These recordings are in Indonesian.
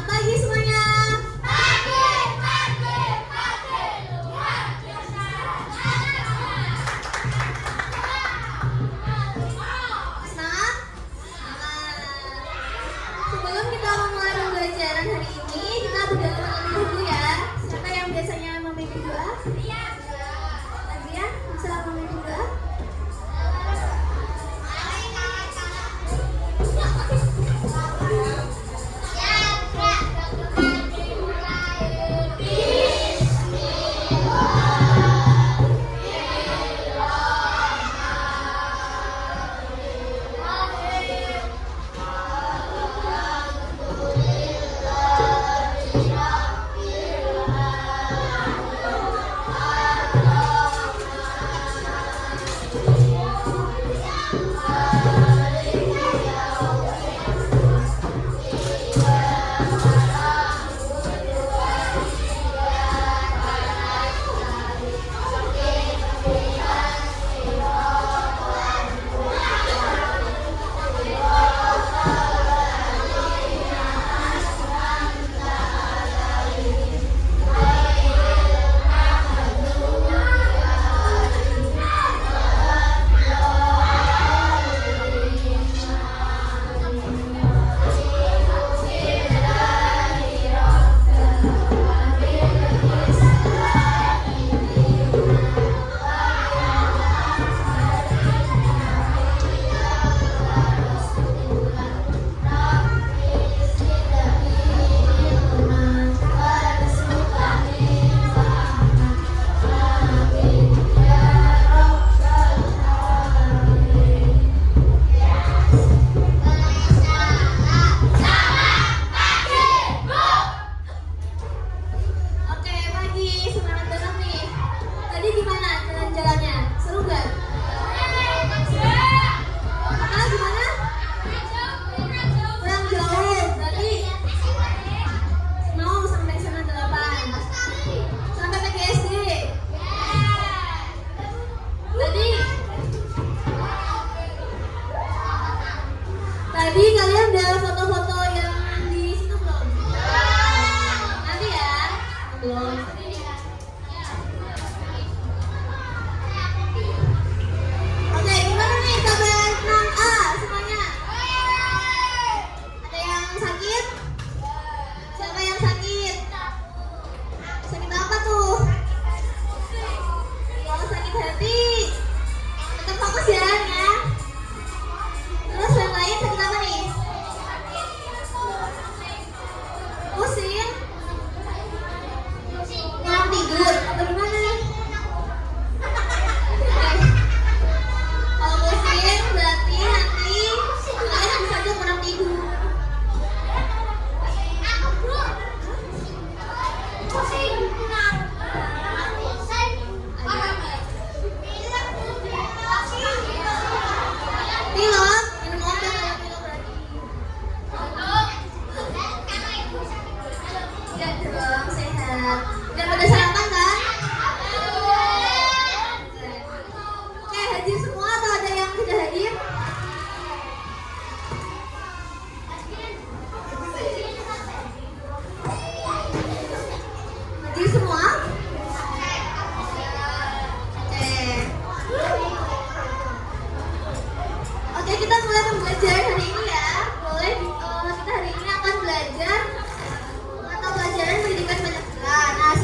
pagi semuanya. Semangat? Sebelum kita memulai pembelajaran hari ini, kita berdoa terlebih dahulu ya. Siapa yang biasanya memimpin doa? Adrian, bisa memimpin doa? Tadi kalian udah foto-foto yang di situ belum? Nanti ya? Belum. Oke, gimana nih kabar 6A semuanya? Ada yang sakit? Siapa yang sakit? Sakit apa tuh? Oh, sakit hati. Tetap fokus ya, ya. Terus yang lain sakit apa nih? Pusing? Kurang tidur? Atau gimana nih? Kalau pusing berarti nanti kalian bisa aja kurang tidur. Pilot, minum obat ya pilot berarti. Ya dong, sehat. Udah pada sarapan kan? Oke, hadir semua atau ada yang tidak hadir? Hadir semua? Oke, kita mulai pembelajaran hari ini ya. Boleh, kita hari ini akan belajar mata pelajaran pendidikan pancasila. Nah,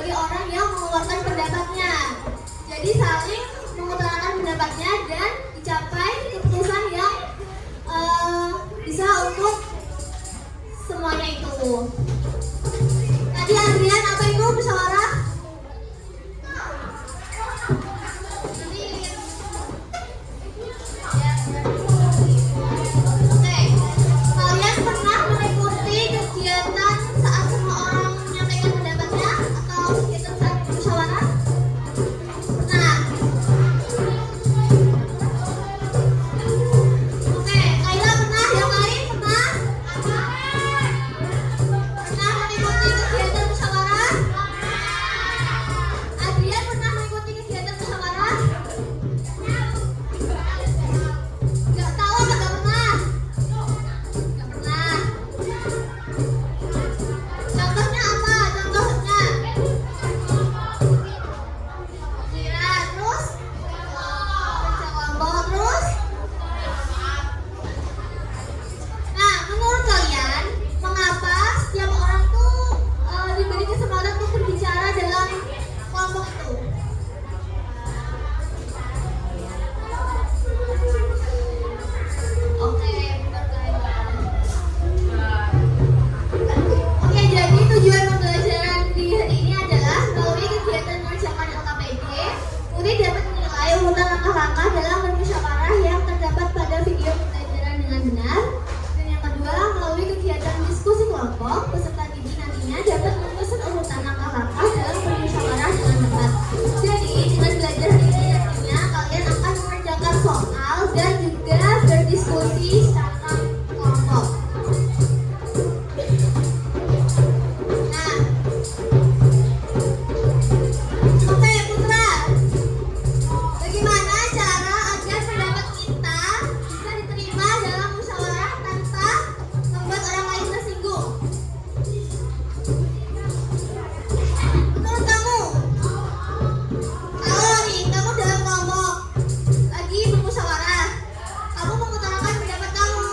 bagi orang yang mengeluarkan pendapatnya. Jadi saling mengutarakan pendapatnya dan dicapai keputusan yang bisa untuk semuanya itu. Tadi Adrian, apa itu musyawarah? Oke, kalian pernah mengikuti kegiatan saat semua orang menyampaikan pendapatnya atau kegiatan saat musyawarah? Nah, oke, Kayla pernah, yang lain pernah? Pernah mengikuti kegiatan musyawarah? Adrian pernah mengikuti kegiatan musyawarah? Nggak tahu apa nggak pernah? Nggak pernah. Contohnya apa? Contohnya? Kira terus? Kerja kelompok terus? Nah, menurut kalian, mengapa setiap orang tuh diberi kesempatan untuk berbicara dalam kelompok itu? Oke, benar kalian. Oke, jadi tujuan pembelajaran di hari ini adalah melalui kegiatan mengerjakan LKPD, murid dapat menilai urutan langkah-langkah dalam bermusyawarah yang terdapat pada video pembelajaran dengan benar. Dan yang kedua, melalui kegiatan diskusi kelompok, peserta didik nantinya dapat menyusun urutan langkah-langkah dalam bermusyawarah dengan tepat. Jadi, dengan belajar hari ini nantinya kalian akan mengerjakan soal dan juga berdiskusi secara kelompok. Nah, oke Putra, bagaimana cara agar pendapat kita bisa diterima dalam musyawarah tanpa membuat orang lain tersinggung? Menurut kamu, kalau nih kamu dalam kelompok lagi bermusyawarah, kamu mengutarakan pendapat kamu.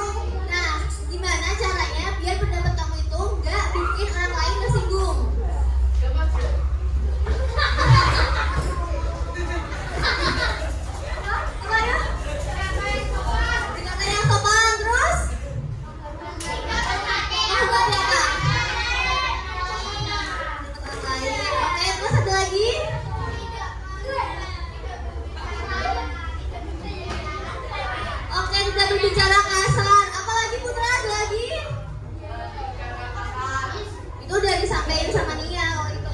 Nah, gimana caranya biar pendapat kamu itu nggak bikin orang lain tersinggung? Apa ya? Berkata yang sopan, terus? Berbuat apa? Oke, terus ada lagi? Oke, tidak berbicara kasar. Apa lagi Putra? Ada lagi? Itu udah disampaikan sama Nia kalau itu.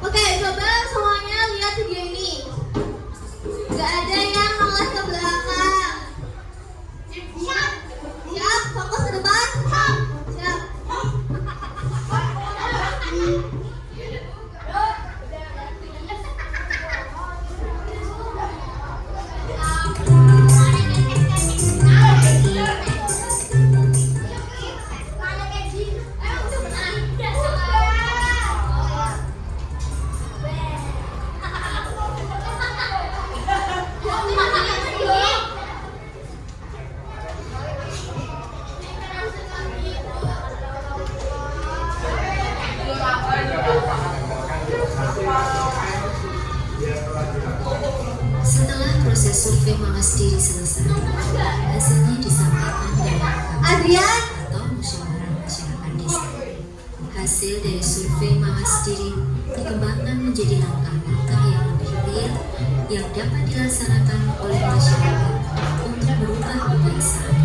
Oke, coba semuanya lihat video ini. Gak ada yang noleh ke belakang. Siap, fokus ke depan. Siap. Setelah proses survei mawas diri selesai, hasilnya disampaikan dalam Adrian, atau musyawarah masyarakat desa. Hasil dari survei mawas diri dikembangkan menjadi langkah-langkah yang lebih real yang dapat dilaksanakan oleh masyarakat untuk merubah kebiasaan.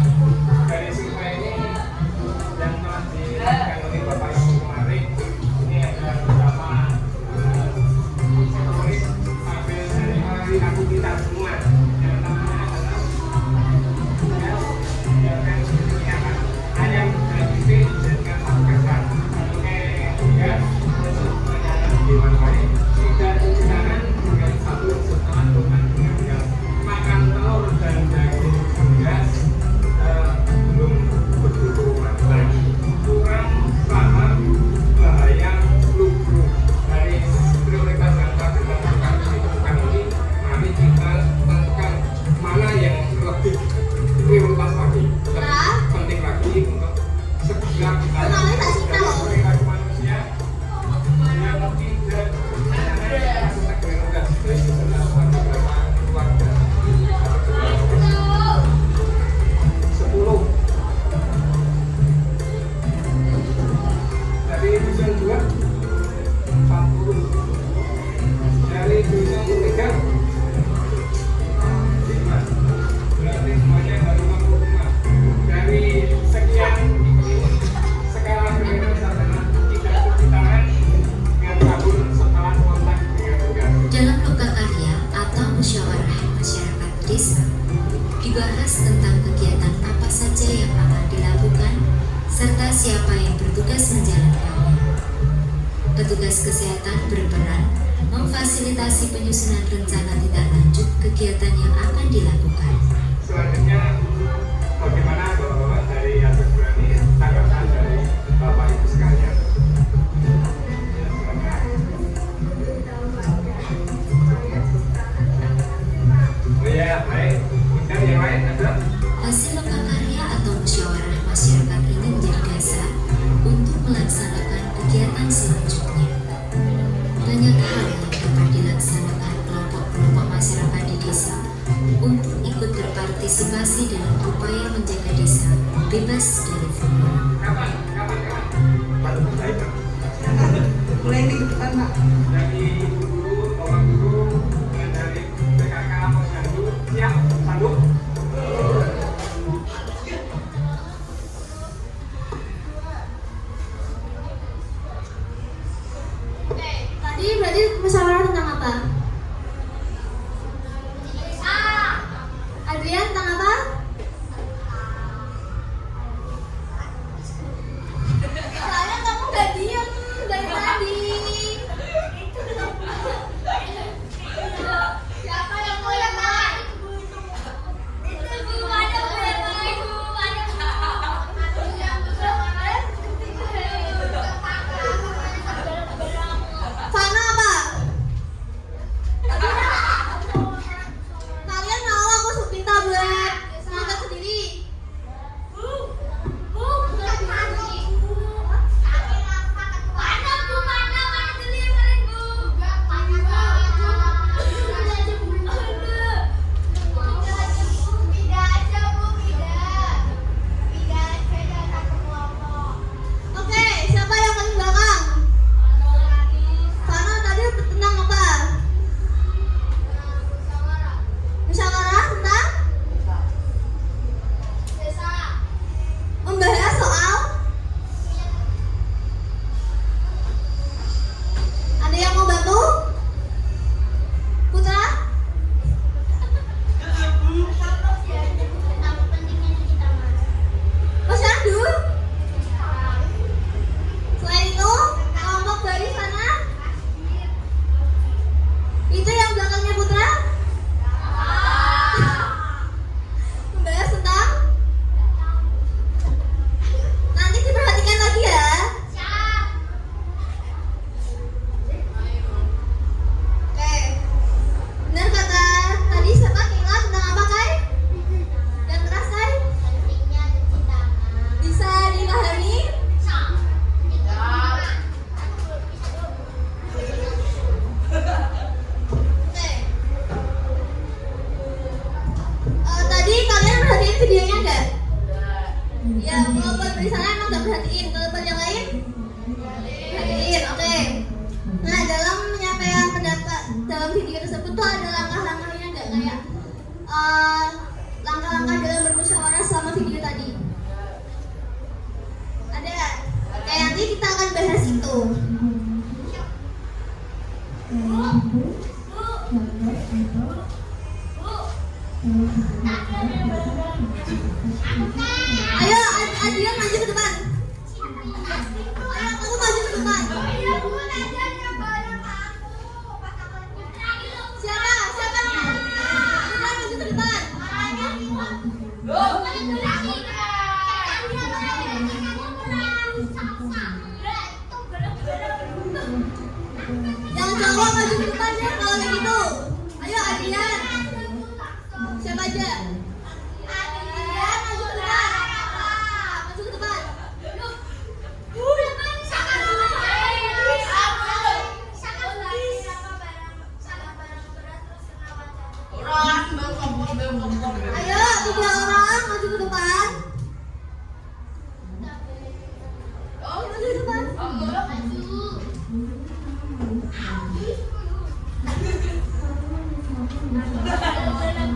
Dari survei ini yang telah dilakukan oleh Bapak Ibu kemarin, ini adalah beberapa tulis hasil dari perilaku kita semua. Yang pertama adalah hanya berhenti dengan kesan. Oke, ya, gimana baik? Tidak jangan dengan satu setelah makan telur dan daging unggas yang bertugas menjalankannya. Petugas kesehatan berperan memfasilitasi penyusunan rencana tindak lanjut kegiatan yang akan dilakukan. Selanjutnya, bagaimana Bapak dari atas berani tanggapan dari Bapak Ibu sekalian? Oh ya, baik. Dan yang lain ada? Hasil lokakarya atau musyawarah masyarakat ini menjadi dasar untuk melaksanakan kegiatan selanjutnya. Banyak hal yang dapat dilaksanakan kelompok-kelompok masyarakat di desa untuk ikut berpartisipasi dalam upaya menjaga desa bebas dari fitnah. Kapan? Mulai minggu depan, Pak. Dari guru, bapak guru, dan dari PKK Posyandu, siap, sanggup? Oke, tadi berarti musyawarah tentang apa? Adrian tentang apa? Soalnya kamu gak diem dari tadi. Siapa yang mau yang lain? Fana apa? Kalian mau aku minta buat ngangkat sendiri? Oke, siapa yang paling belakang? Fana tadi tentang apa? Musyawarah tentang? Membahas soal? Ada yang mau bantu? Putra? Posyandu? Selain itu, kelompok dari sana? Itu yang belakangnya Putra? Membahas tentang? Nanti diperhatikan lagi ya. Oke. Benar kata tadi siapa Kila tentang apa Kai? Yang keras Kai? Bisa dipahami? Oke. Tadi kalian perhatiin videonya enggak? Ya, kalau buat di sana emang nggak perhatiin. Kalau buat yang lain, perhatiin. Oke. Nah, dalam menyampaikan pendapat dalam video tersebut tuh ada langkah-langkahnya nggak kayak langkah-langkah dalam bermusyawarah selama video tadi? Ada. Oke, nanti kita akan bahas itu. Ayo, Adrian maju ke depan. Ayo, kamu maju ke depan. Siapa? Siapa? Adrian maju ke depan. Yang cowok maju ke depan ya kalau kayak gitu. Ayo Adrian. Siapa aja? Adrian maju ke depan. Maju ke depan. Ayo 3 orang maju ke depan. Maju ke depan.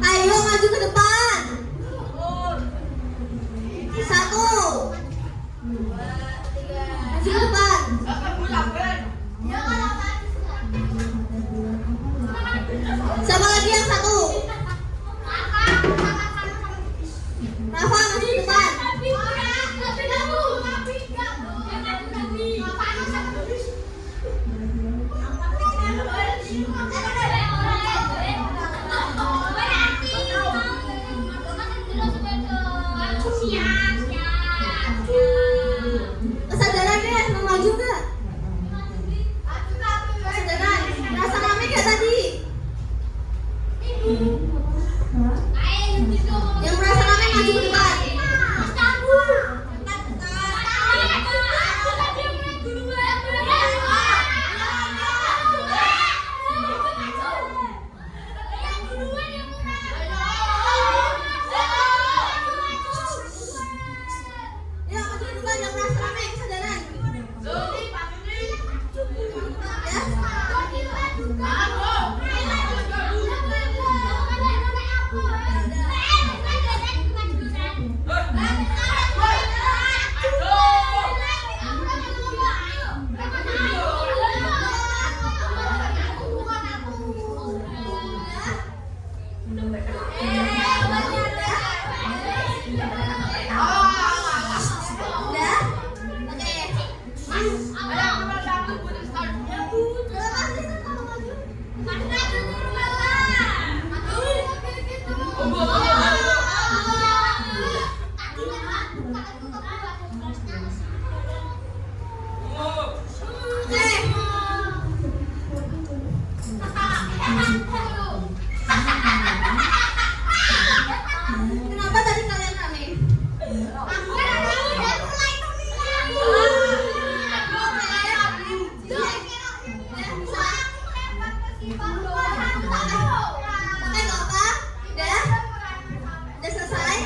Ayo maju ke depan. 1. Maju ke depan. Siapa lagi yang 1? Rafa maju ke depan. Kenapa tadi kalian rame? Pakai nggak apa? Udah selesai?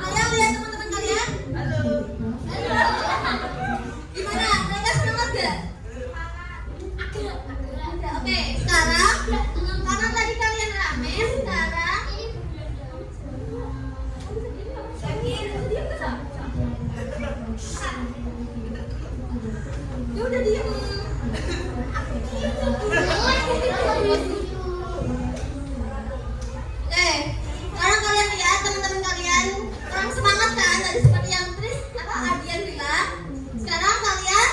Kalian lihat teman-teman kalian? Gimana? Mereka semangat gak? Oke, sekarang karena tadi kalian rame, sekarang ya udah diem. Sekarang kalian lihat teman-teman kalian kurang semangat kan? Tadi seperti yang Adian bilang. Sekarang kalian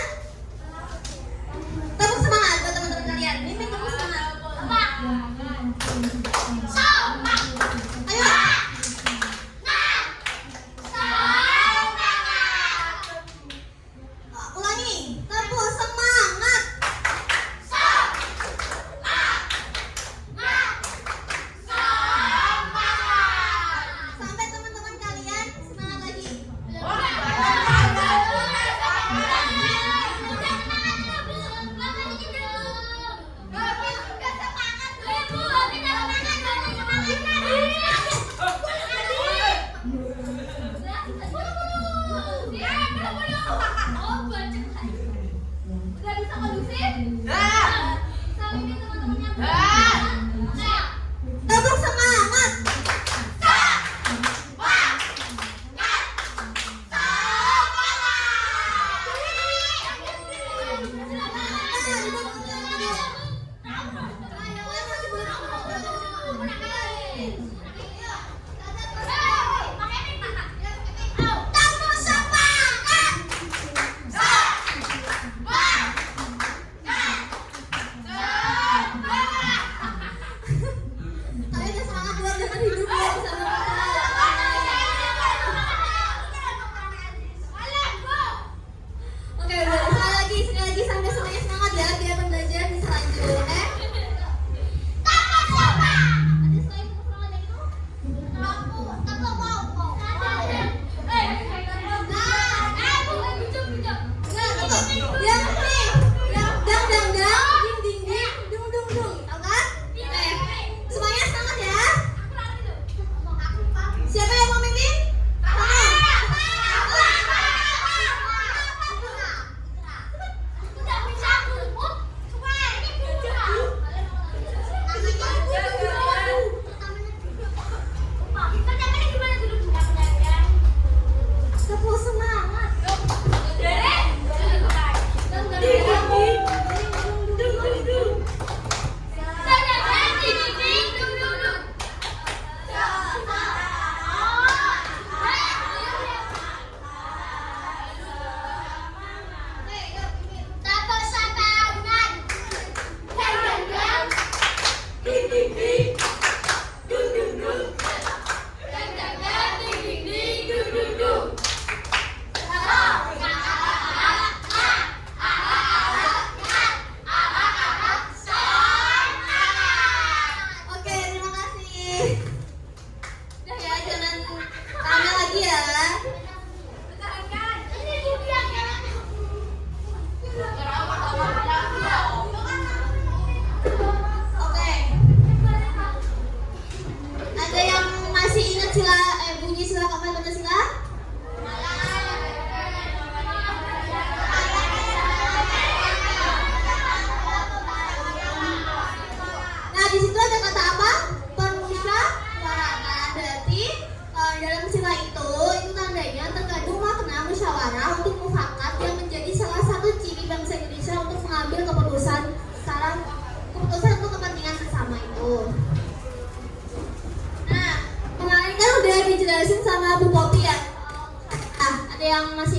tepuk semangat buat teman-teman kalian. Mimin tepuk semangat. Ayo. Ulangi. Tepuk semangat.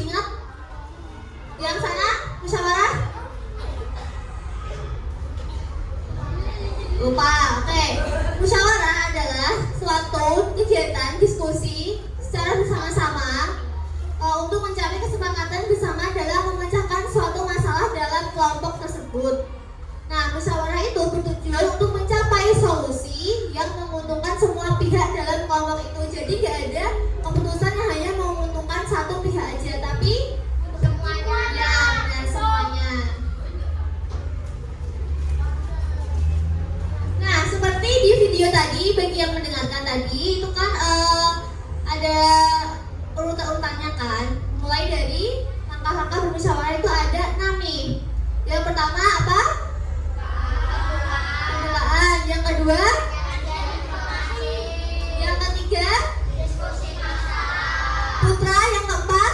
ingat? Yang sana musyawarah? Lupa. Oke. Musyawarah adalah suatu kegiatan diskusi secara bersama-sama untuk mencapai kesepakatan bersama dalam memecahkan suatu masalah dalam kelompok tersebut. Nah, musyawarah itu bertujuan untuk mencapai solusi yang menguntungkan semua pihak dalam kelompok itu. Jadi gak ada keputusan yang hanya menguntungkan satu pihak aja, tapi semuanya. Ya, benar, semuanya. Nah, seperti di video tadi, bagi yang mendengarkan tadi, itu kan ada urutan-urutannya kan. Mulai dari langkah-langkah bermusyawarah itu ada 6 nih. Yang pertama apa? Pembelaan. Yang kedua? Yang ketiga? Putra. Yang keempat?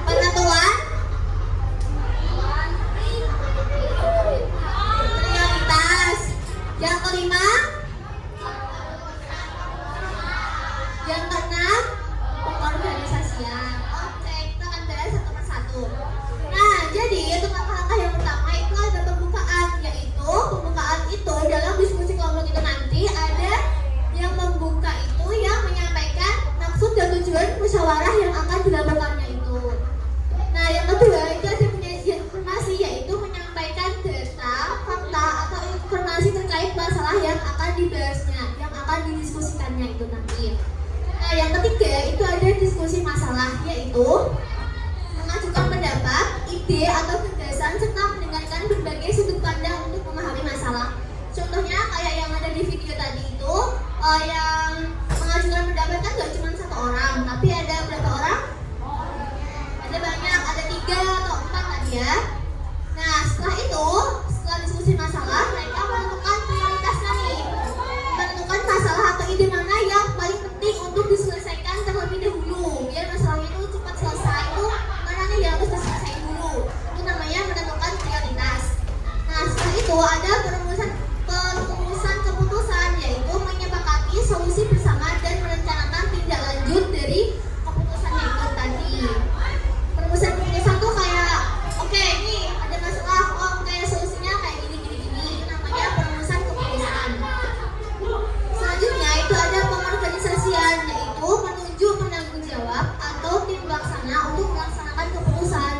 Penentuan. Prioritas. Yang kelima? Yang keenam? Pengorganisasian. Oke, kita akan bahas satu persatu. Nah, jadi untuk langkah-langkah yang pertama itu ada pembukaan, yaitu pembukaan itu dalam diskusi kelompok itu nanti ada yang membuka itu yang menyampaikan maksud dan tujuan musyawarah yang akan dilakukannya itu. Nah, yang kedua itu ada penyajian informasi, yaitu menyampaikan data, fakta atau informasi terkait masalah yang akan dibahasnya, yang akan didiskusikannya itu nanti. Nah, yang ketiga itu ada diskusi masalah, yaitu mengajukan pendapat, ide atau gagasan serta mendengarkan berbagai sudut pandang untuk memahami masalah. Contohnya kayak yang ada di video tadi itu, yang mengajukan pendapat kan gak cuma satu orang, tapi ada berapa orang? Ada banyak, ada 3 atau 4 tadi ya. Nah, setelah itu, setelah diskusi masalah, mereka menentukan prioritasnya nih. Menentukan masalah atau ide mana yang paling penting untuk diselesaikan terlebih dahulu. Biar masalahnya itu cepat selesai, itu mana nih yang harus diselesaikan dulu. Itu namanya menentukan prioritas. Nah, setelah itu ada perumusan keputusan, yaitu menyepakati solusi bersama dan merencanakan tindak lanjut dari keputusannya itu tadi. Perumusan keputusan tuh kayak, oke, ini ada masalah, kayak solusinya kayak gini. Itu namanya perumusan keputusan. Selanjutnya itu ada pengorganisasian, yaitu menunjuk penanggung jawab atau tim pelaksana untuk melaksanakan keputusan.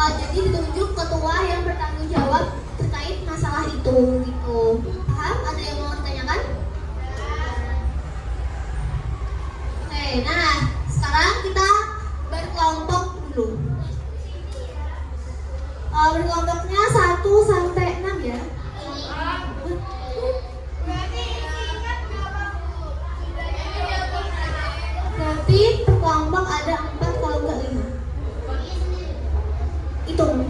Jadi ditunjuk ketua yang bertanggung jawab terkait masalah itu gitu. Paham? Ada yang mau ditanyakan? Oke, nah sekarang kita berkelompok dulu. Berkelompoknya 1 sampai 6 ya. Berarti per kelompok ada 4 kalau enggak 5. Hitung.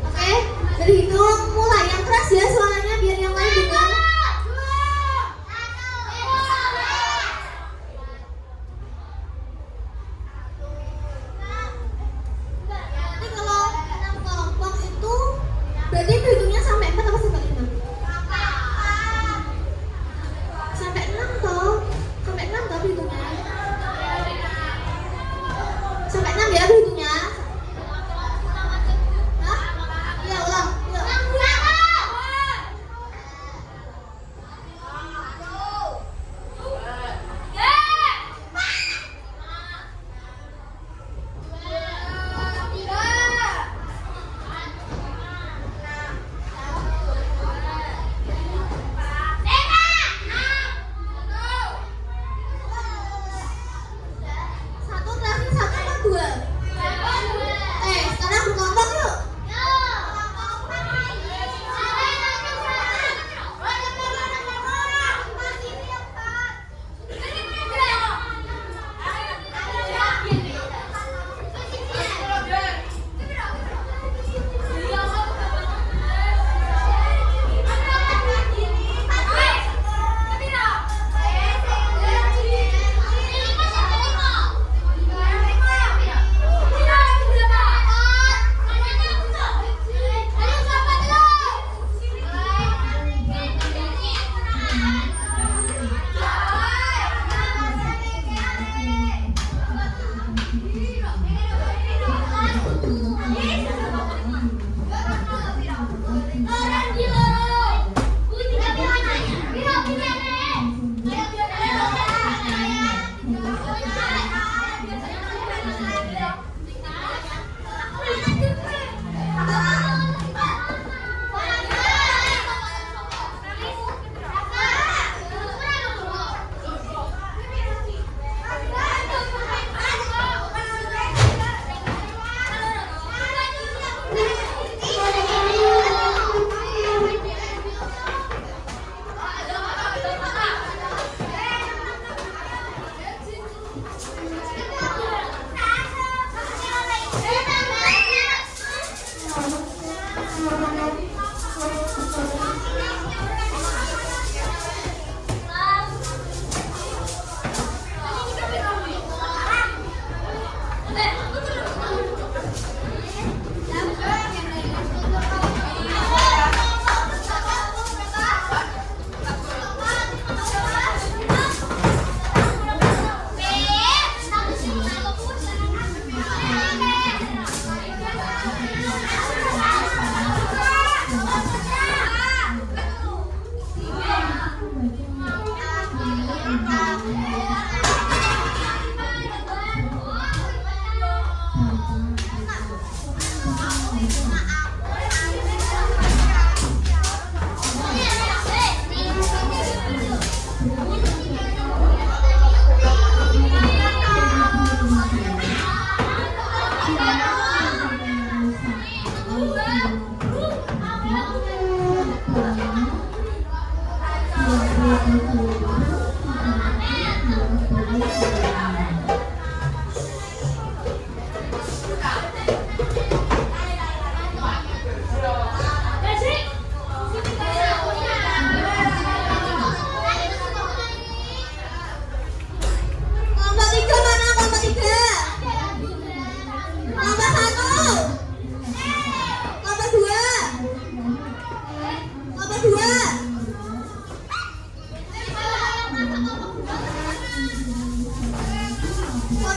Oke, berhitung mulai. Yang keras ya suaranya biar yang lain dengar. Nanti kalau 6 kelompok itu berarti berhitungnya sampai 4 atau sampai 5? Sampai 6 toh. Sampai 6 toh berhitungnya. Sampai 6 ya berhitungnya. Hah? Iya, ulang. Satu terakhir, 1 apa 2? Sekarang berkelompok yuk.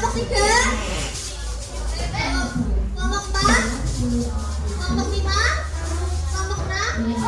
Kelompok 3, kelompok 4, kelompok 5, kelompok 6.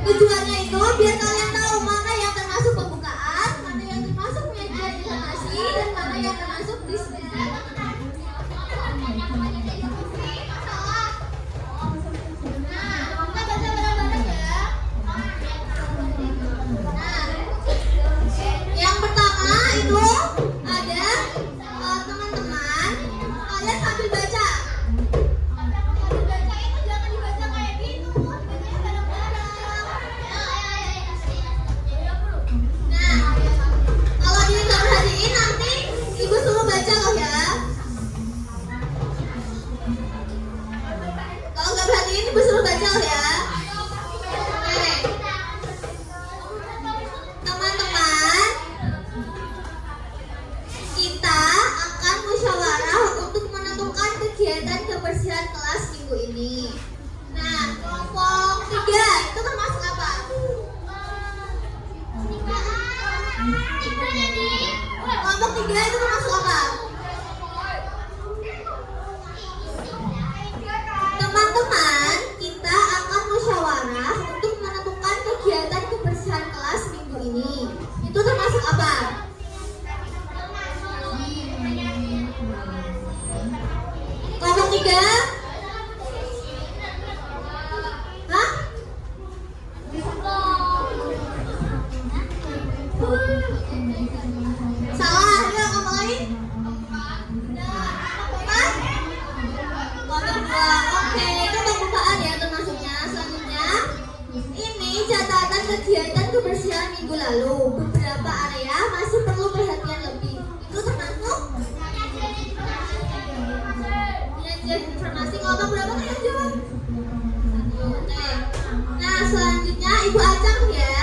Tujuannya itu biar kalian tahu mana yang termasuk pembukaan, mana yang termasuk penyajian informasi, dan mana yang termasuk diskusi. Yang pertama itu ada teman-teman, kalian sambil baca. Sambil baca itu jangan dibaca kayak gitu, bacanya bareng-bareng. Nah, kalau dia nggak perhatiin nanti ibu suruh baca loh ya. Kalau nggak perhatiin ibu suruh baca loh ya. Oke. Teman-teman, kita akan musyawarah untuk menentukan kegiatan kebersihan kelas minggu ini. Nah, kelompok 3 itu termasuk apa? Kelompok 3 itu termasuk apa? Teman-teman, kita akan musyawarah untuk menentukan kegiatan kebersihan kelas minggu ini. Itu termasuk apa? ketiga. Hah? Salah, ayo kamu lain. Kelompok dua. Oke, itu pembukaan ya termasuknya. Selanjutnya, ini catatan kegiatan kebersihan minggu lalu. Beberapa area masih perlu perhatian lebih. Itu termasuk penyajian informasi. Kelompok berapa kan yang jawab? Oke. Nah, selanjutnya Ibu Acang ya.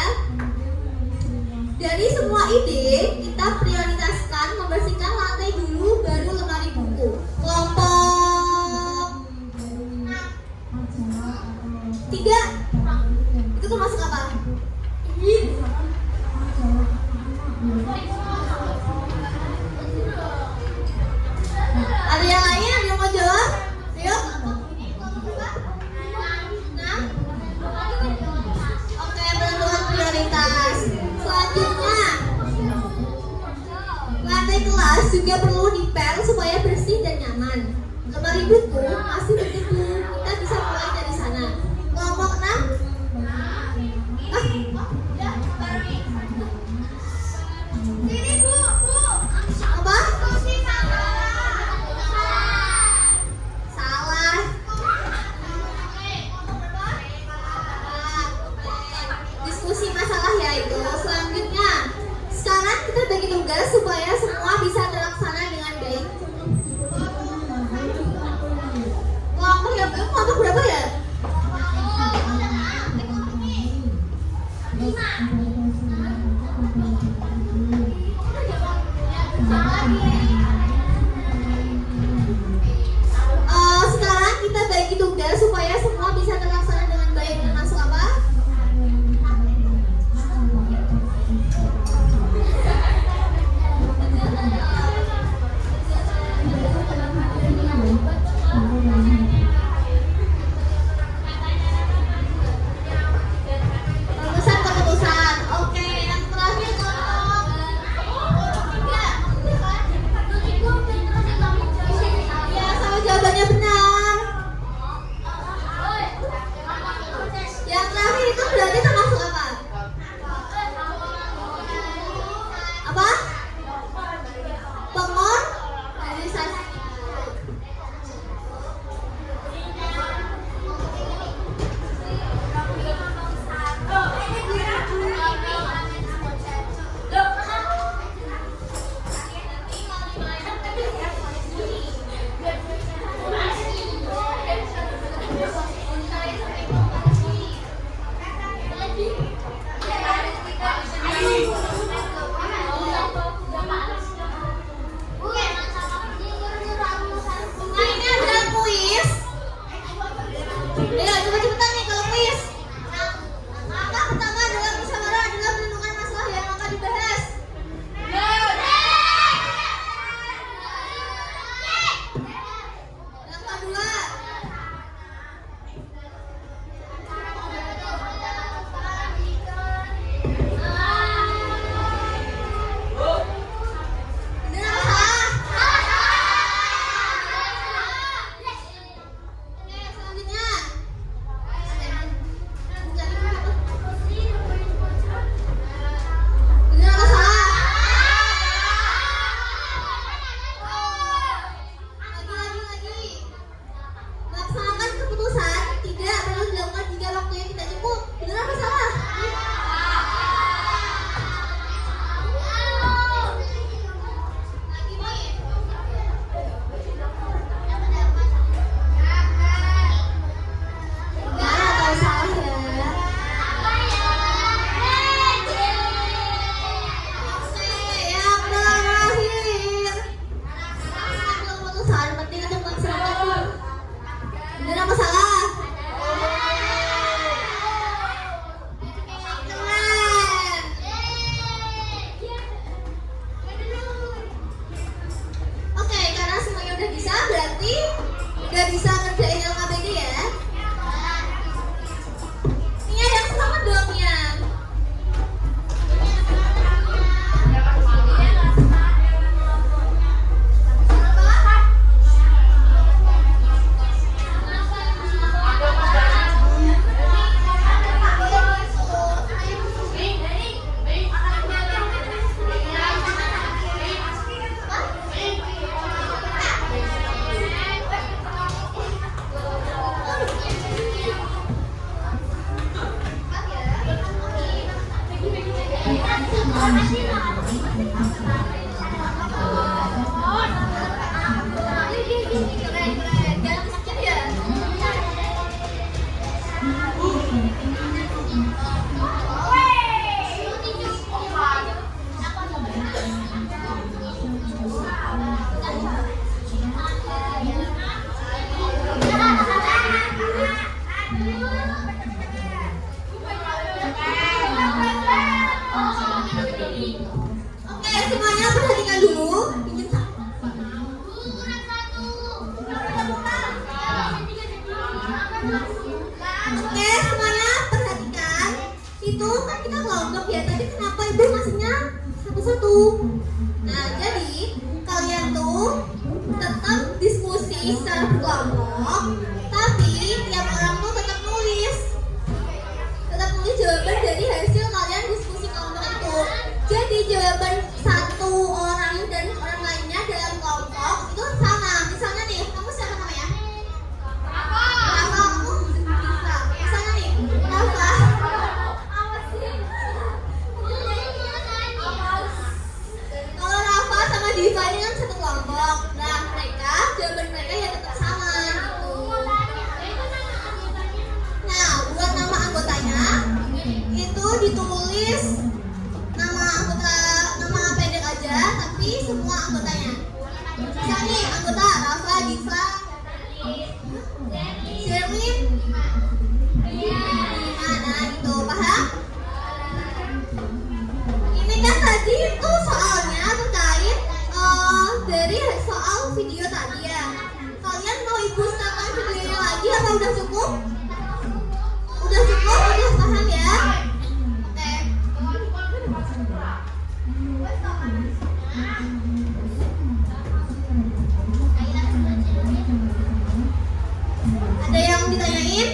Dari semua ide, kita prioritaskan membersihkan lantai dulu, baru lemari buku. Kelompok 3 itu termasuk apa? Ada yang lain yang mau jawab? Ayo. Nah. Oke, penentuan prioritas. Selanjutnya, lantai kelas juga perlu dipel supaya bersih dan nyaman. Lemari buku masih berdebu, kita bisa mulai dari sana. Kelompok 6. Ini Bu. Apa? Salah. Diskusi masalah ya itu. Selanjutnya, sekarang kita bagi tugas supaya semua bisa terlaksana dengan baik. Kelompok yang belum, kelompok berapa ya? Sekarang kita bagi tugas supaya semua bisa terlaksana dengan baik. Termasuk apa? Keputusan. Oke, yang terakhir ya, sama jawabannya benar. Yang terakhir adalah berkelompok, tapi tiap orang tuh tetap nulis jawaban dari hasil kalian diskusi kelompok itu. Jadi jawaban satu orang dan orang lainnya dalam kelompok itu sama. Misalnya nih, kamu siapa namanya? Rafa. Kamu bisa. Misalnya nih, Rafa. Kalau Rafa sama Diva ini kan satu kelompok. Nah, mereka jawaban mereka ya tetap sama gitu. Nah, buat nama anggotanya itu ditulis nama pendek aja, tapi semua anggotanya. Misalnya nih, anggota Rafa, Diva, Sherwin, nah gitu, paham? Ini kan tadi itu soalnya terkait dari soal video tadi ya. Kalian mau ibu start videonya lagi apa udah cukup? Udah cukup? Udah paham ya? Ada yang ditanyain?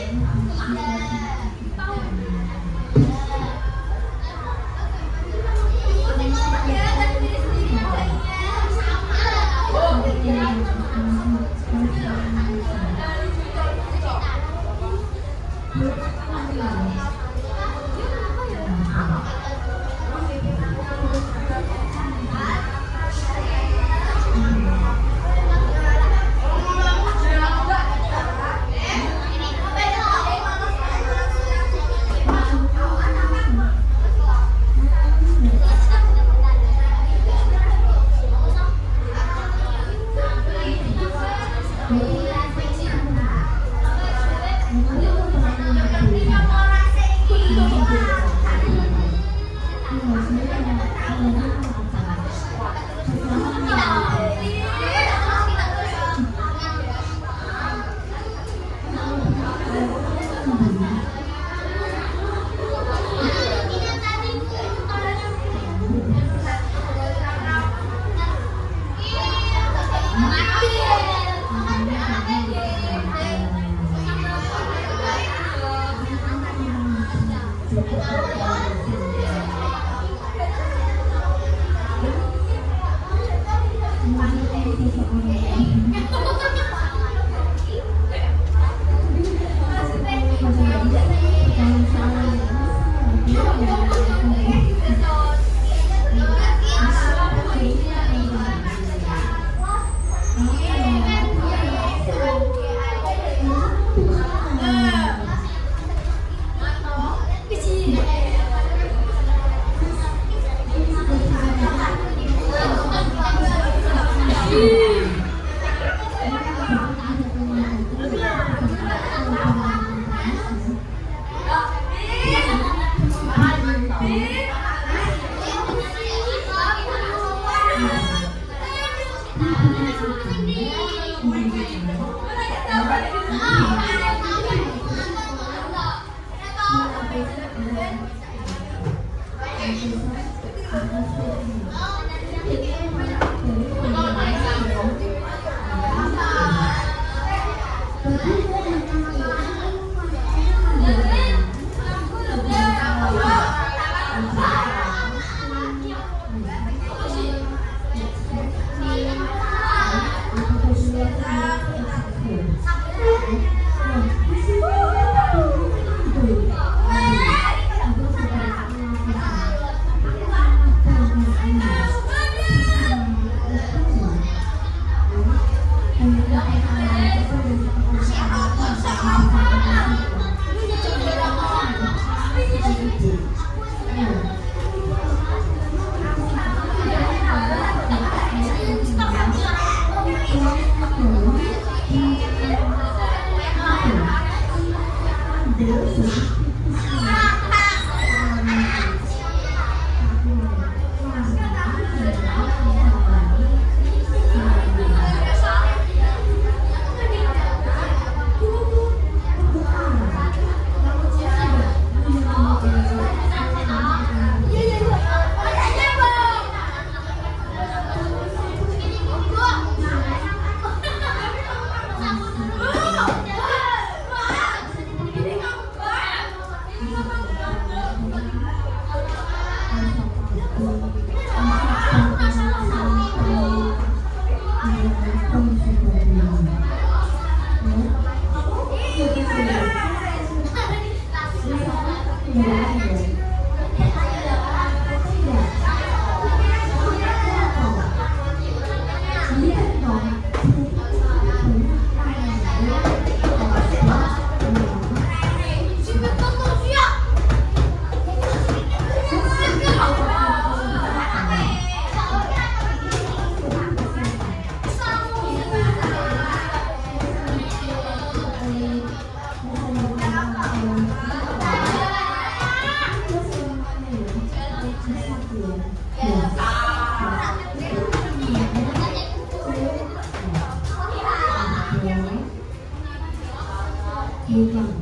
Buat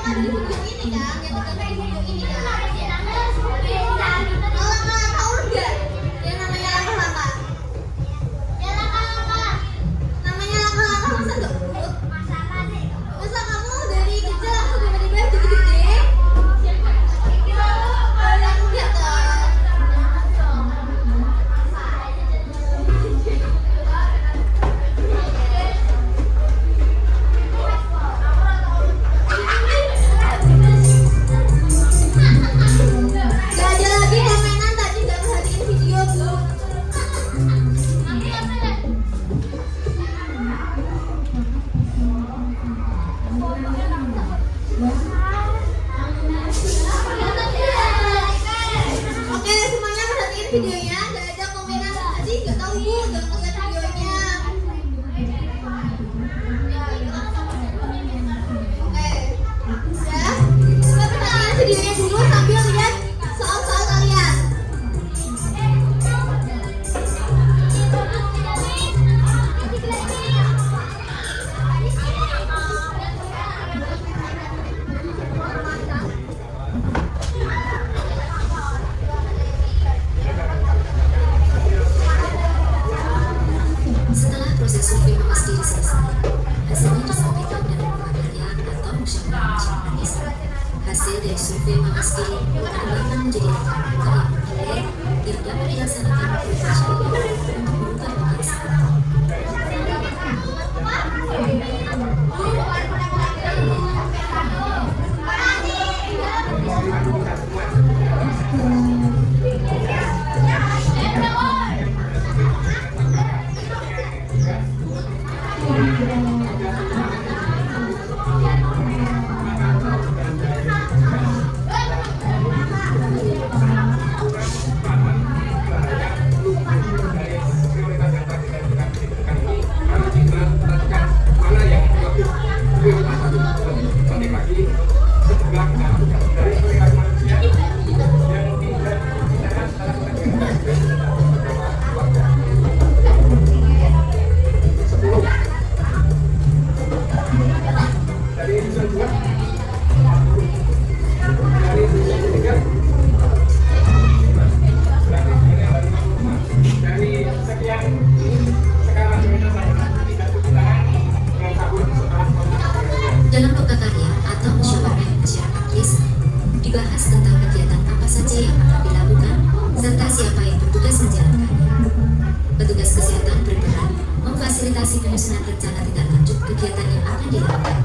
ada di video ini kan, yang tergambar di video ini kan. Langkah-langkah urut gak? Yang namanya langkah-langkah. Namanya langkah-langkah masa gak urut? Masa kamu dari kecil langsung tiba-tiba jadi gede? Enggak kan? Gak ada lagi komenan tadi gak perhatiin video bu. Oke semuanya perhatiin videonya. Gak ada komenan tadi gak tahu bu. Jangan ngeliat videonya. Oke. Ya. Kita perhatiin videonya dulu sambil lihat soal-soal kalian. Setelah proses survei mawas diri selesai, hasilnya disampaikan dalam buah karya atau musyawarah masyarakat desa. Hasil dari survei mawas diri dikembangkan menjadi langkah-langkah yang mengalir yang dapat dilaksanakan oleh masyarakat untuk merubah bangsa. Dalam loka karya atau musyawarah masyarakat desa dibahas tentang kegiatan apa saja yang akan dilakukan serta siapa yang bertugas menjalankannya. Petugas kesehatan berperan memfasilitasi penyusunan rencana tindak lanjut kegiatan yang akan dilakukan.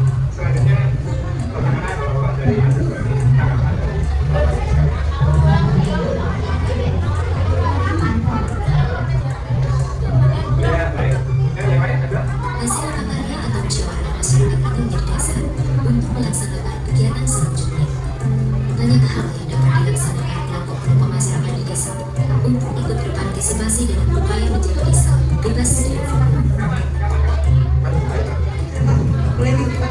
Hasil loka karya atau musyawarah masyarakat itu menjadi dasar untuk melaksanakan kegiatan selanjutnya. Banyak hal yang dapat dilaksanakan kelompok-kelompok masyarakat di desa untuk ikut berpartisipasi dalam upaya menjaga desa bebas dari fitnah. Boleh dibuka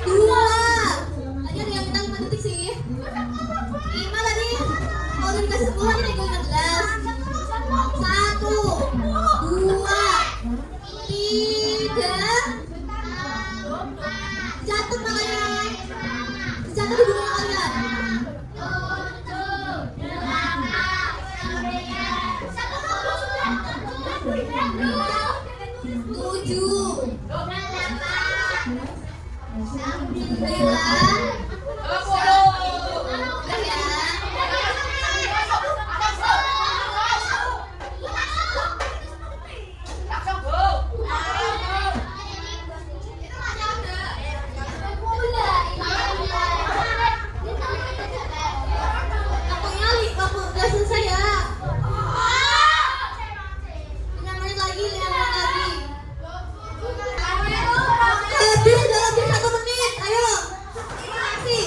Dua. Tadi ada yang minta 5 detik sih. 5 tadi. Kalau udah dikasih 10 ini gue 15. 1, 2, 3. Catat makanya. Catat di buku kalian. 7, 9. Waktu udah selesai ya. 5 menit lagi, 5 menit lagi. Lebih, udah lebih 1 menit. Ayo. Masih.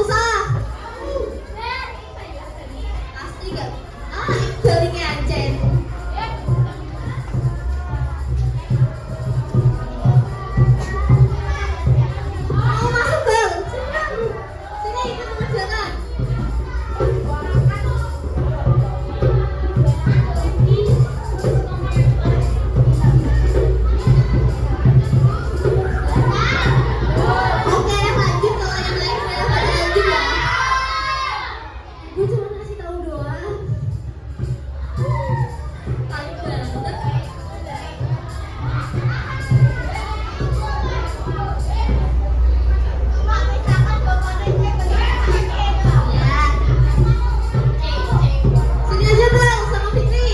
susah. Pasti gak? Ah, baliknya Ancen. Mau masuk bang? Sini ikut mengerjakan. Oke, lanjut. Kalau yang lain udah pada lanjut ya. Gue cuma ngasih tahu doang. Paling banget. Ya. Sini aja bang, sama Fikri.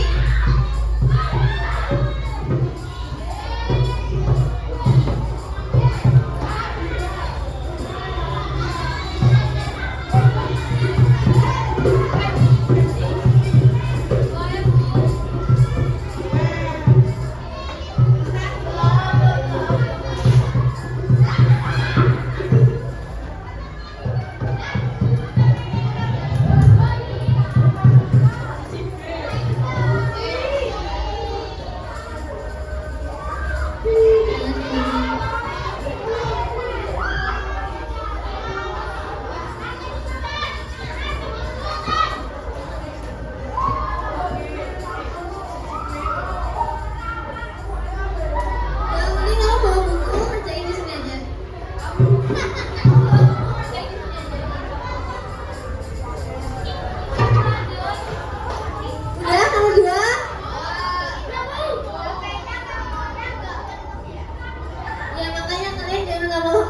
Yang penting kamu bawa buku, kerjain di sini aja. Udah, nomor 2. Ya makanya kalian jangan nggak mau.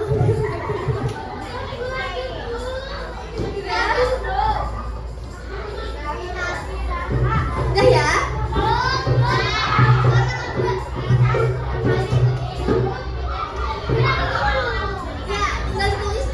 Udah ya. Ya, tinggal tulis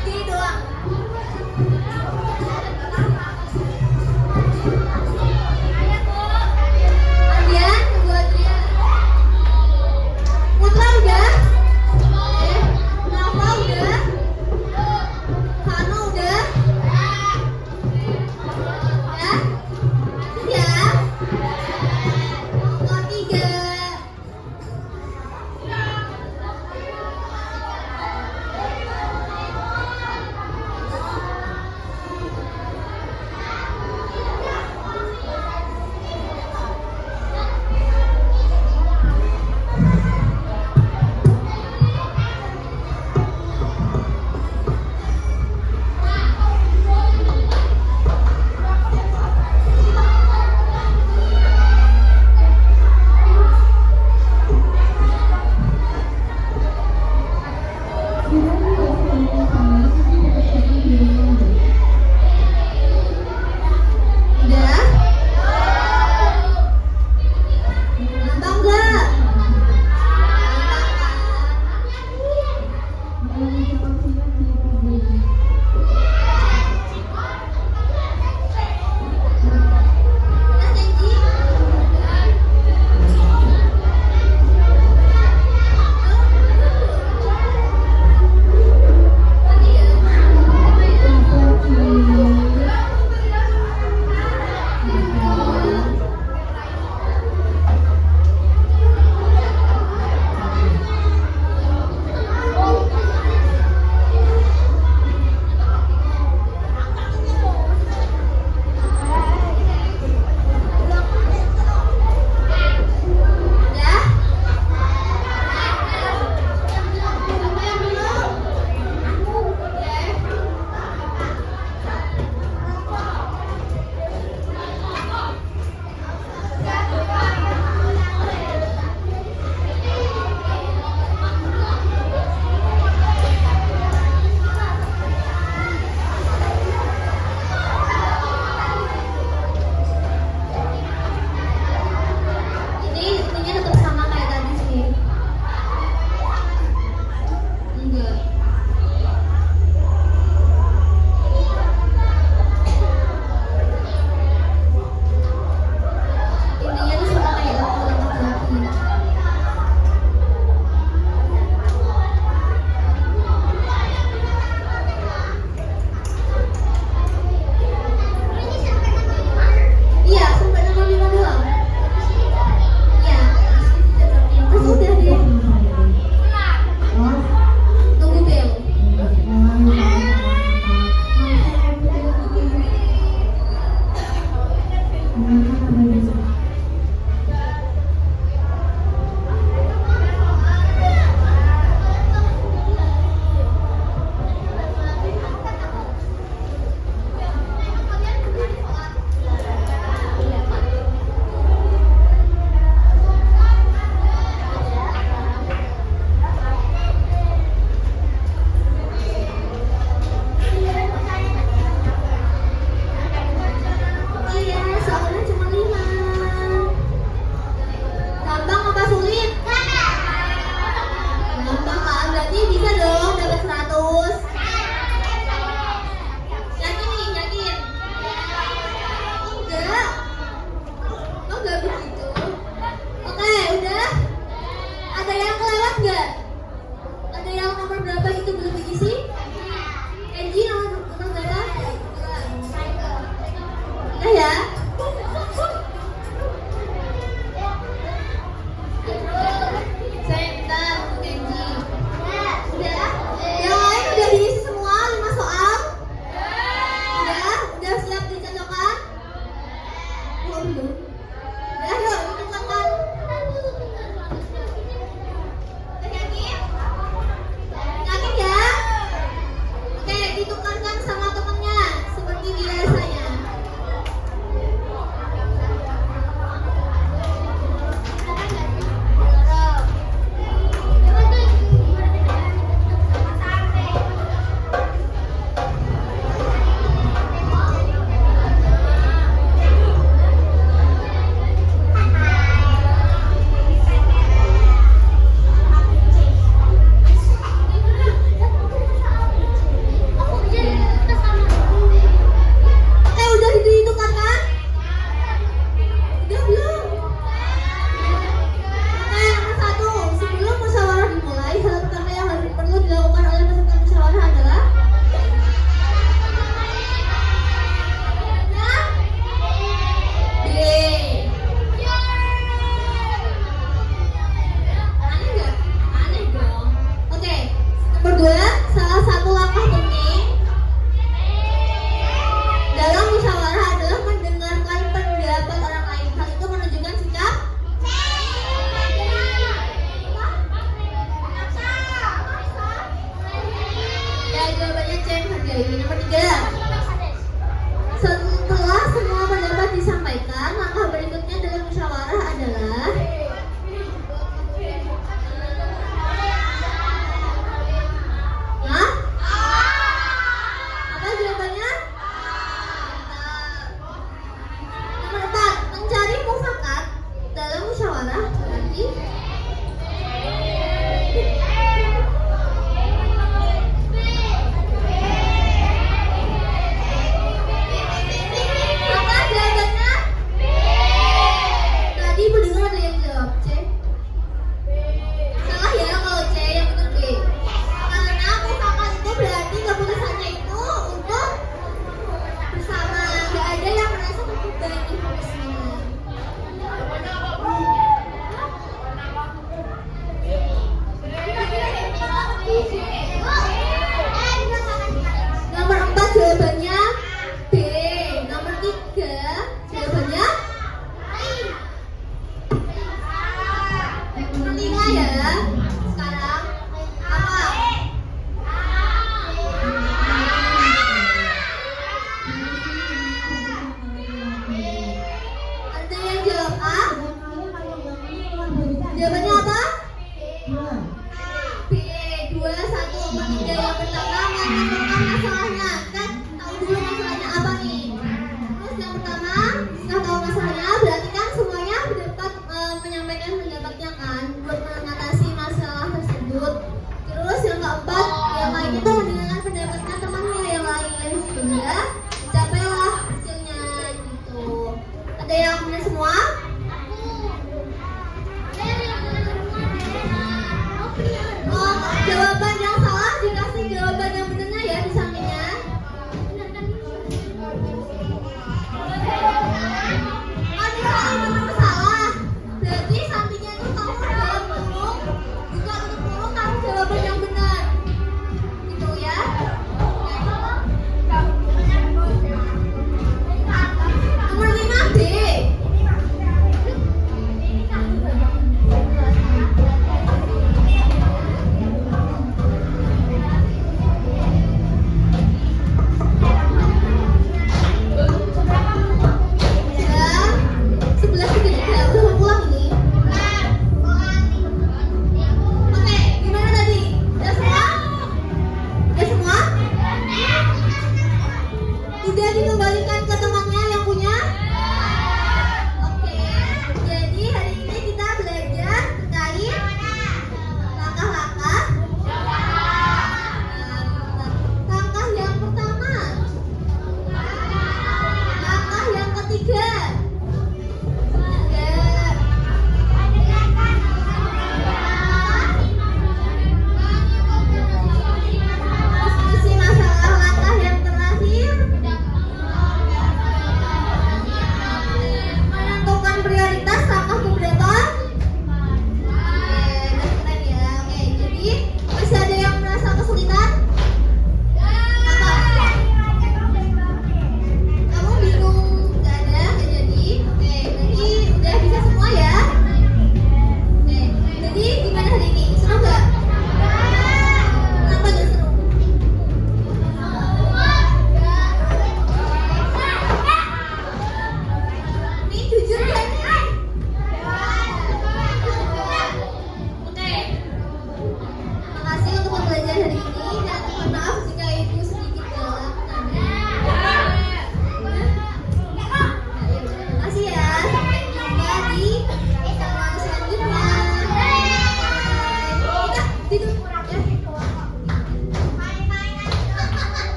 jawabannya C, menghargai. Nomor 3.